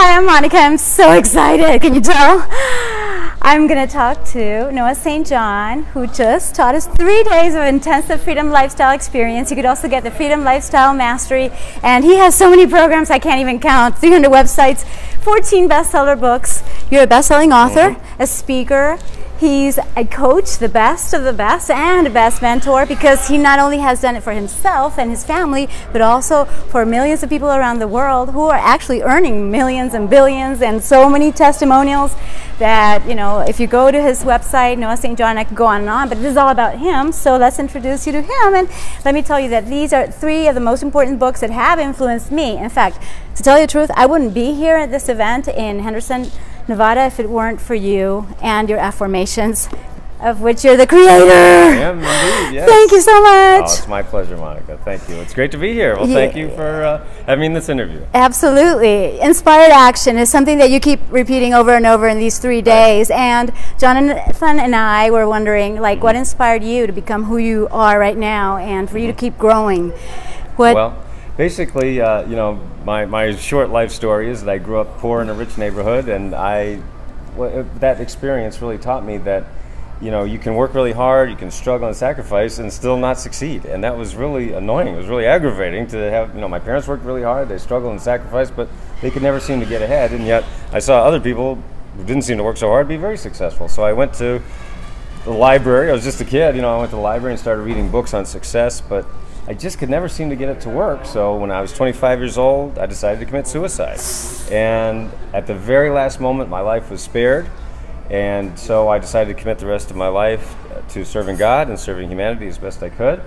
Hi, I'm Monica. I'm so excited. Can you tell? I'm going to talk to Noah St. John, who just taught us 3 days of intensive Freedom Lifestyle experience. You could also get the Freedom Lifestyle Mastery, and he has so many programs I can't even count. 300 websites, 14 bestseller books. You're a best-selling author, a speaker. He's a coach, the best of the best, and a best mentor, because he not only has done it for himself and his family, but also for millions of people around the world who are actually earning millions and billions, and so many testimonials that, you know, if you go to his website, Noah St. John, I could go on and on, but this is all about him, so let's introduce you to him. And let me tell you that these are 3 of the most important books that have influenced me. In fact, to tell you the truth, I wouldn't be here at this event in Henderson, Nevada, if it weren't for you and your affirmations, of which you're the creator. I am indeed, yes. Thank you so much. Oh, it's my pleasure, Monica. Thank you. It's great to be here. Well, thank you for having this interview. Absolutely. Inspired action is something that you keep repeating over and over in these 3 days. Right. And Jonathan and I were wondering, like, what inspired you to become who you are right now and for you to keep growing? Well, basically, you know, my short life story is that I grew up poor in a rich neighborhood, and that experience really taught me that, you know, you can work really hard, you can struggle and sacrifice and still not succeed. And that was really annoying. It was really aggravating to have, you know, my parents worked really hard, they struggled and sacrificed, but they could never seem to get ahead. And yet I saw other people who didn't seem to work so hard be very successful. So I went to the library. I was just a kid, you know, I went to the library and started reading books on success, but I just could never seem to get it to work. So when I was 25 years old, I decided to commit suicide. And at the very last moment, my life was spared. And so I decided to commit the rest of my life to serving God and serving humanity as best I could.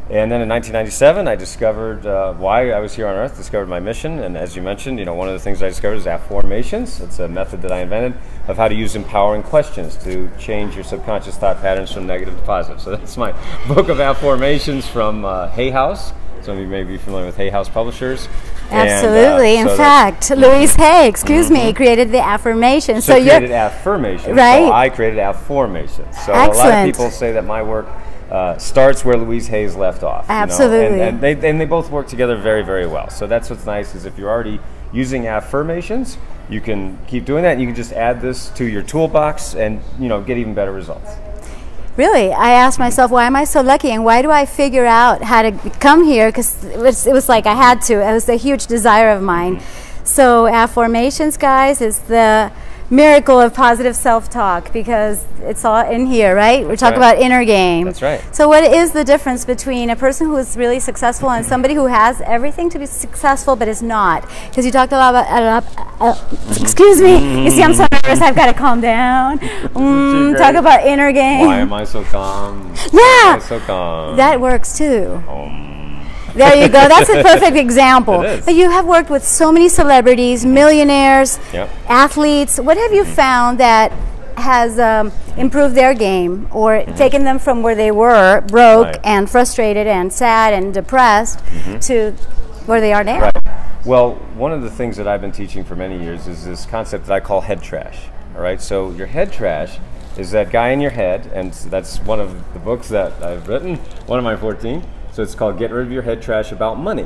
And then in 1997, I discovered why I was here on Earth, discovered my mission. And as you mentioned, you know, one of the things I discovered is Affirmations. It's a method that I invented of how to use empowering questions to change your subconscious thought patterns from negative to positive. So that's my book of Affirmations from Hay House. Some of you may be familiar with Hay House Publishers. Absolutely. In fact, Louise Hay, created the Affirmations. So you created Affirmations. Right. So I created Affirmations. So Excellent. A lot of people say that my work starts where Louise Hay's left off. Absolutely. You know? and they both work together very, very well. So that's what's nice, is if you're already using Affirmations, you can keep doing that, and you can just add this to your toolbox and, you know, get even better results. Really, I asked myself, why am I so lucky, and why do I figure out how to come here? Because it was like I had to. It was a huge desire of mine. So Affirmations, guys, is the miracle of positive self-talk, because it's all in here, right? We're talking about inner game. That's right. So what is the difference between a person who is really successful and somebody who has everything to be successful but is not? Because you talked a lot about, excuse me, you see I'm so nervous, I've got to calm down. Talk about inner game. Why am I so calm? Yeah. Why am I so calm? That works too. There you go. That's a perfect example. It is. But you have worked with so many celebrities, millionaires, Yep. athletes. What have you found that has improved their game, or taken them from where they were, broke and frustrated and sad and depressed, to where they are now? Right. Well, one of the things that I've been teaching for many years is this concept that I call head trash. All right. So your head trash is that guy in your head, and that's one of the books that I've written, one of my 14. So it's called Get Rid of Your Head Trash About Money.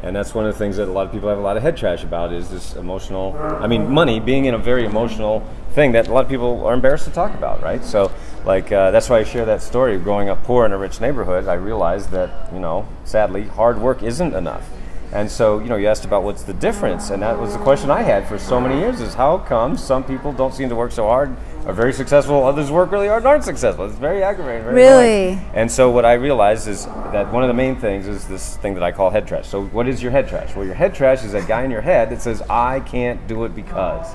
And that's one of the things that a lot of people have a lot of head trash about, is this emotional, money being in a very emotional thing that a lot of people are embarrassed to talk about, right? So, like, that's why I share that story of growing up poor in a rich neighborhood. I realized that, you know, sadly, hard work isn't enough. And so, you know, you asked about what's the difference, and that was the question I had for so many years, is how come some people don't seem to work so hard, are very successful, others work really hard and aren't successful? It's very aggravating. Very really? annoying. And so what I realized is that one of the main things is this thing that I call head trash. So what is your head trash? Well, your head trash is that guy in your head that says, I can't do it because... ...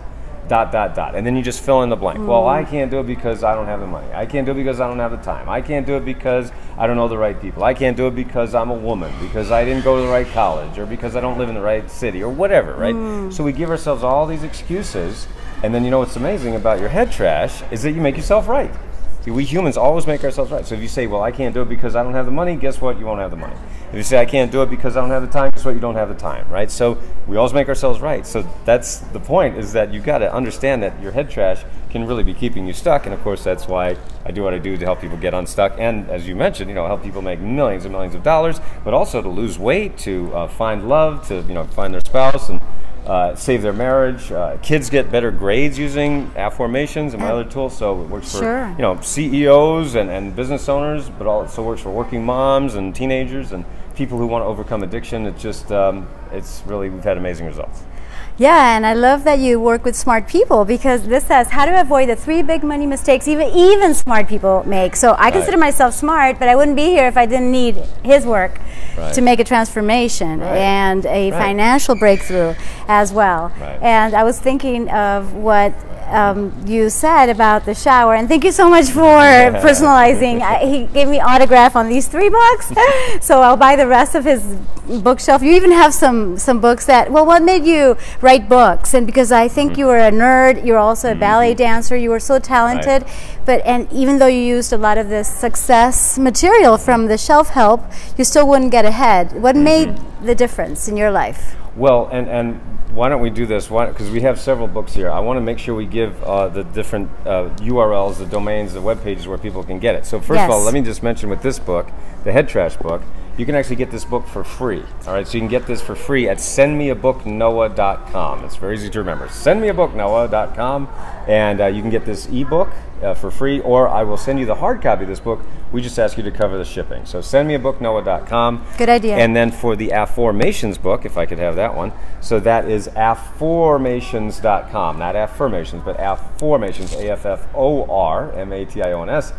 And then you just fill in the blank. Well, I can't do it because I don't have the money. I can't do it because I don't have the time. I can't do it because I don't know the right people. I can't do it because I'm a woman, because I didn't go to the right college, or because I don't live in the right city, or whatever, right? So we give ourselves all these excuses, and then, you know, what's amazing about your head trash is that you make yourself right. See, we humans always make ourselves right. So if you say, well, I can't do it because I don't have the money, guess what? You won't have the money. If you say, I can't do it because I don't have the time, guess what? You don't have the time, right? So we always make ourselves right. So that's the point, is that you've got to understand that your head trash can really be keeping you stuck. And of course, that's why I do what I do, to help people get unstuck. And as you mentioned, you know, help people make millions and millions of dollars, but also to lose weight, to find love, to, you know, find their spouse, and save their marriage. Kids get better grades using Affirmations and my other tools. So it works for CEOs and business owners, but also works for working moms and teenagers and people who want to overcome addiction. It's just it's really, we've had amazing results. Yeah, and I love that you work with smart people, because this says how to avoid the 3 big money mistakes even smart people make. So I consider myself smart, but I wouldn't be here if I didn't need his work to make a transformation and a financial breakthrough as well. And I was thinking of what you said about the shower, and thank you so much for personalizing. He gave me autograph on these 3 books, so I'll buy the rest of his bookshelf. You even have some books that, well, what made you write books? And because I think you were a nerd, you're also a ballet dancer, you were so talented, and even though you used a lot of this success material from the shelf help, you still wouldn't get ahead. What made the difference in your life? Well, and why don't we do this? Because we have several books here. I want to make sure we give the different URLs, the domains, the web pages where people can get it. So first of all, let me just mention with this book, the Head Trash book, you can actually get this book for free. All right, so you can get this for free at sendmeabooknoah.com. It's very easy to remember. Sendmeabooknoah.com, and you can get this ebook for free, or I will send you the hard copy of this book. We just ask you to cover the shipping. So sendmeabooknoah.com. Good idea. And then for the Affirmations book, if I could have that one, so that is afformations.com, not affirmations, but Affirmations, AFFORMATIONS,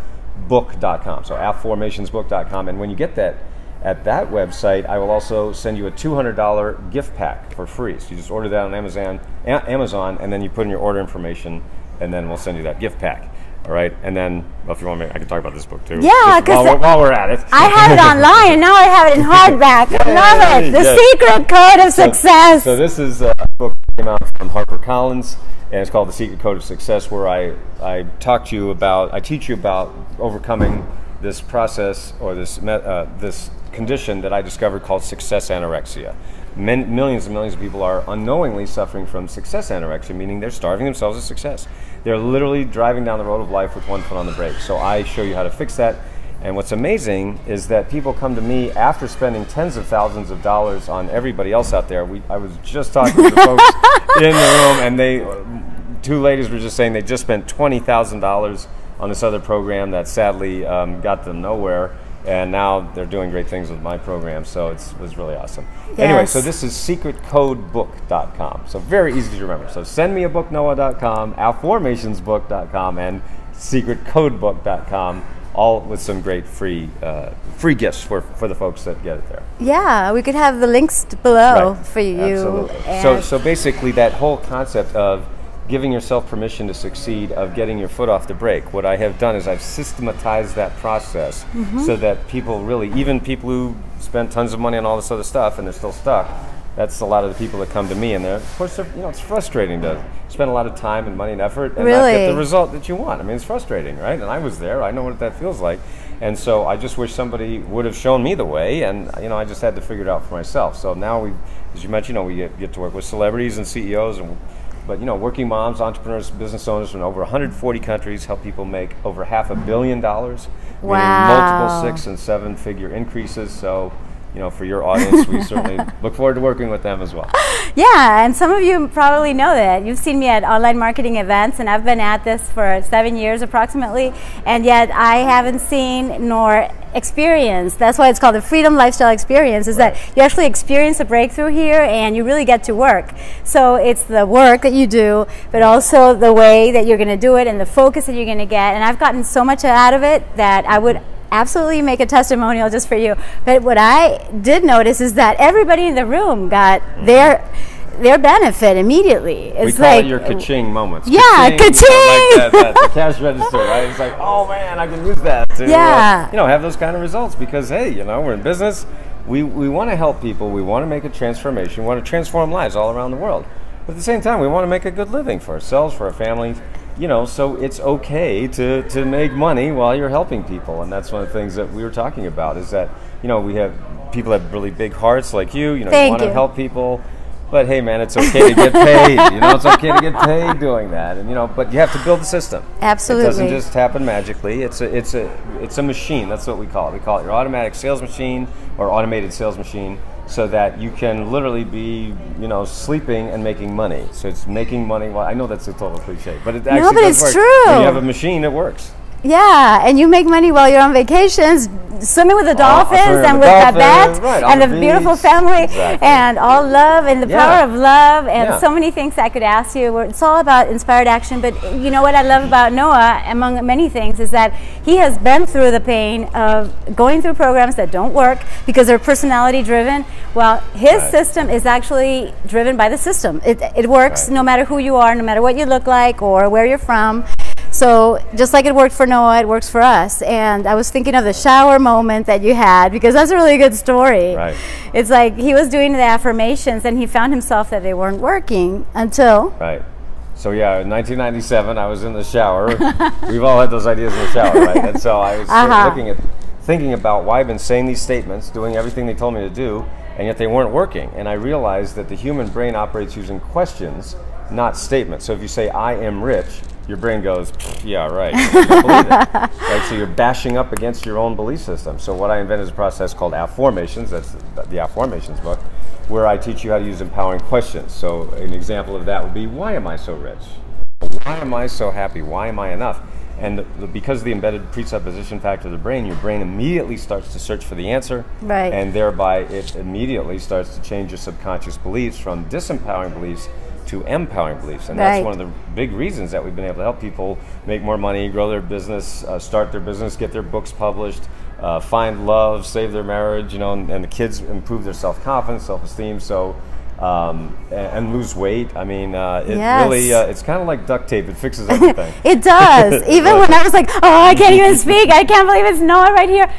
book.com. So afformationsbook.com, and when you get that at that website, I will also send you a $200 gift pack for free. So you just order that on Amazon, and then you put in your order information, and then we'll send you that gift pack. All right, and then, well, if you want me, I can talk about this book too. Yeah, because while we're at it, I have it online, and now I have it in hardback. I love it. The Secret Code of Success. So this is a book that came out from HarperCollins, and it's called The Secret Code of Success, where I teach you about overcoming this process or this condition that I discovered called success anorexia. Millions and millions of people are unknowingly suffering from success anorexia, meaning they're starving themselves of success. They're literally driving down the road of life with one foot on the brake. So I show you how to fix that. And what's amazing is that people come to me after spending tens of thousands of dollars on everybody else out there. I was just talking to the folks in the room, and 2 ladies were just saying they just spent $20,000 on this other program that sadly got them nowhere. And now they're doing great things with my program, so it was really awesome. Yes. Anyway, so this is secretcodebook.com. So very easy to remember. So sendmeabooknoah.com, affirmationsbook.com, and secretcodebook.com, all with some great free gifts for the folks that get it there. Yeah, we could have the links below for you. Absolutely. So basically that whole concept of giving yourself permission to succeed, of getting your foot off the brake. What I have done is I've systematized that process so that people really, even people who spend tons of money on all this other stuff and they're still stuck, that's a lot of the people that come to me, and of course, it's frustrating to spend a lot of time and money and effort and not get the result that you want. I mean, it's frustrating, right? And I was there. I know what that feels like. And so I just wish somebody would have shown me the way, and I just had to figure it out for myself. So now as you mentioned, we get to work with celebrities and CEOs, but working moms, entrepreneurs, business owners from over 140 countries, help people make over $500 million, meaning multiple 6- and 7-figure increases. So, for your audience, we certainly look forward to working with them as well. Yeah, and some of you probably know that. You've seen me at online marketing events, and I've been at this for 7 years approximately, and yet I haven't seen nor experienced. That's why it's called the Freedom Lifestyle Experience, is that you actually experience a breakthrough here and you really get to work. So it's the work that you do, but also the way that you're going to do it and the focus that you're going to get. And I've gotten so much out of it that I would absolutely make a testimonial just for you. But what I did notice is that everybody in the room got their benefit immediately. It's we call it your ka-ching moments. Yeah, ka-ching! Like the cash register, right? It's like, oh man, I can use that to have those kind of results, because hey, we're in business. We want to help people. We want to make a transformation. We want to transform lives all around the world. But at the same time, we want to make a good living for ourselves, for our families. So it's okay to make money while you're helping people. And that's one of the things that we were talking about, is that, we have people have really big hearts like you. You want to help people. But hey, man, it's okay to get paid. It's okay to get paid doing that, and but you have to build the system. Absolutely, it doesn't just happen magically. It's a machine. That's what we call it. We call it your automatic sales machine or automated sales machine, so that you can literally be sleeping and making money. So it's making money. Well, I know that's a total cliche, but it actually does work. True. When you have a machine, it works. Yeah, and you make money while you're on vacations, swimming with the dolphins and with that bat, and the beautiful family, and all love and the power of love, and so many things I could ask you. It's all about inspired action, but you know what I love about Noah, among many things, is that he has been through the pain of going through programs that don't work because they're personality driven. Well, his system is actually driven by the system. It works no matter who you are, no matter what you look like or where you're from. So just like it worked for Noah, it works for us. And I was thinking of the shower moment that you had, because that's a really good story. Right. It's like he was doing the affirmations and he found himself that they weren't working until... Right. So yeah, in 1997, I was in the shower. We've all had those ideas in the shower, right? And so I was thinking about why I've been saying these statements, doing everything they told me to do, and yet they weren't working. And I realized that the human brain operates using questions, not statements. So if you say, I am rich, your brain goes, yeah, right. You don't believe it. Right? So you're bashing up against your own belief system. So what I invented is a process called Affirmations. That's the Affirmations book, where I teach you how to use empowering questions. So an example of that would be, why am I so rich? Why am I so happy? Why am I enough? And because of the embedded presupposition factor of the brain, your brain immediately starts to search for the answer. Right. And thereby it immediately starts to change your subconscious beliefs from disempowering beliefs to empowering beliefs. And that's one of the big reasons that we've been able to help people make more money, grow their business, start their business, get their books published, find love, save their marriage, and the kids improve their self-confidence, self-esteem, and lose weight. I mean, really, it's kind of like duct tape. It fixes everything. It does. Even when I was like, I can't even speak. I can't believe it's Noah right here.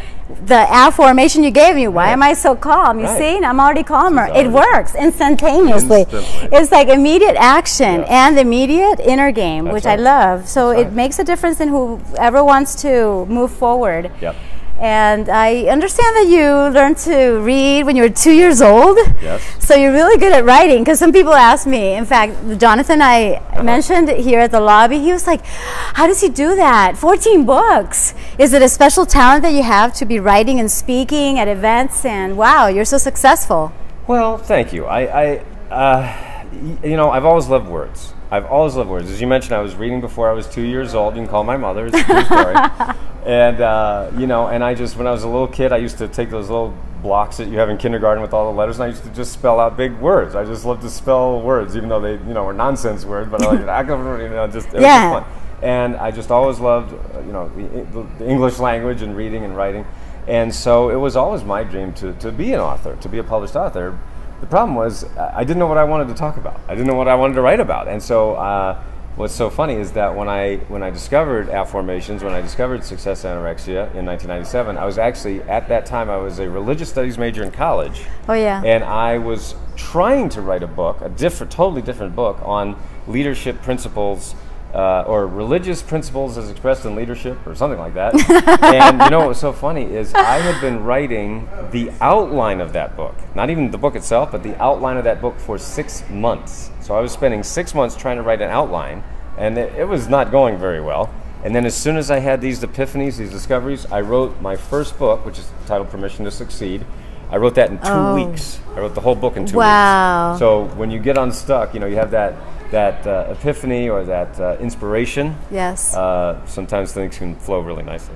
The affirmation you gave me, why am I so calm? You see, I'm already calmer. It works instantaneously. It's like immediate action and immediate inner game, which I love. So it makes a difference in whoever wants to move forward. Yep. And I understand that you learned to read when you were 2 years old. Yes. So you're really good at writing, because some people ask me, in fact, Jonathan I mentioned here at the lobby, he was like, how does he do that? 14 books. Is it a special talent that you have to be writing and speaking at events? And wow, you're so successful. Well, thank you. I've always loved words. I've always loved words. As you mentioned, I was reading before I was 2 years old. You can call my mother. It's a true story. And, and I just, when I was a little kid, I used to take those little blocks that you have in kindergarten with all the letters, and I used to just spell out big words. I just loved to spell words, even though they, were nonsense words, but I like, it was just fun. And I just always loved, the English language and reading and writing. And so it was always my dream to be an author, to be a published author. The problem was I didn't know what I wanted to talk about. I didn't know what I wanted to write about. And so what's so funny is that when I discovered Affirmations, when I discovered Success Anorexia in 1997, I was actually, at that time, I was a religious studies major in college. Oh, yeah. And I was trying to write a book, totally different book, on leadership principles, or religious principles as expressed in leadership, or something like that. And what was so funny is I had been writing the outline of that book, not even the book itself, but the outline of that book for 6 months. So I was spending 6 months trying to write an outline, and it was not going very well. And then as soon as I had these epiphanies, these discoveries, I wrote my first book, which is titled Permission to Succeed. I wrote that in 2 weeks. I wrote the whole book in 2 weeks. So when you get unstuck, you have that epiphany or that inspiration. Yes. Sometimes things can flow really nicely.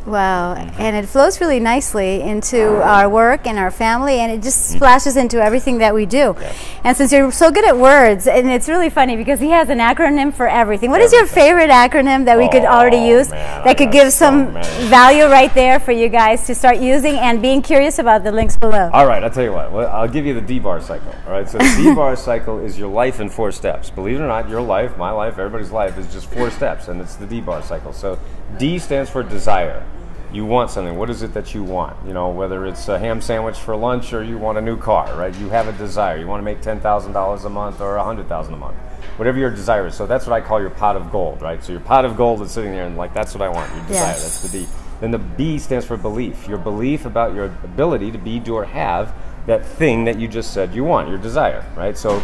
Wow, and it flows really nicely into our work and our family, and it just splashes into everything that we do. Yes. And since you're so good at words, and it's really funny because he has an acronym for everything. What is your favorite acronym that we could already use that could give some value right there for you guys to start using and being curious about the links below? All right, I'll tell you what. Well, I'll give you the D-bar cycle. All right, so the D-bar cycle is your life in 4 steps. Believe it or not, your life, my life, everybody's life is just 4 steps, and it's the D-bar cycle. So D stands for desire. You want something. What is it that you want? Whether it's a ham sandwich for lunch or you want a new car, right? You have a desire. You want to make $10,000 a month or $100,000 a month. Whatever your desire is. So that's what I call your pot of gold, right? So your pot of gold is sitting there and that's what I want, your desire. That's the D. Then the B stands for belief. Your belief about your ability to be, do, or have that thing that you just said you want, your desire, right? So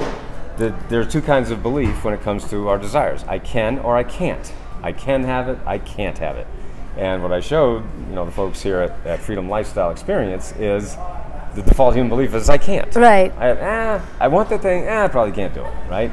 there are two kinds of belief when it comes to our desires. I can or I can't. I can have it, I can't have it. And what I showed, the folks here at Freedom Lifestyle Experience is the default human belief is I can't. Right. I want the thing, I probably can't do it, right?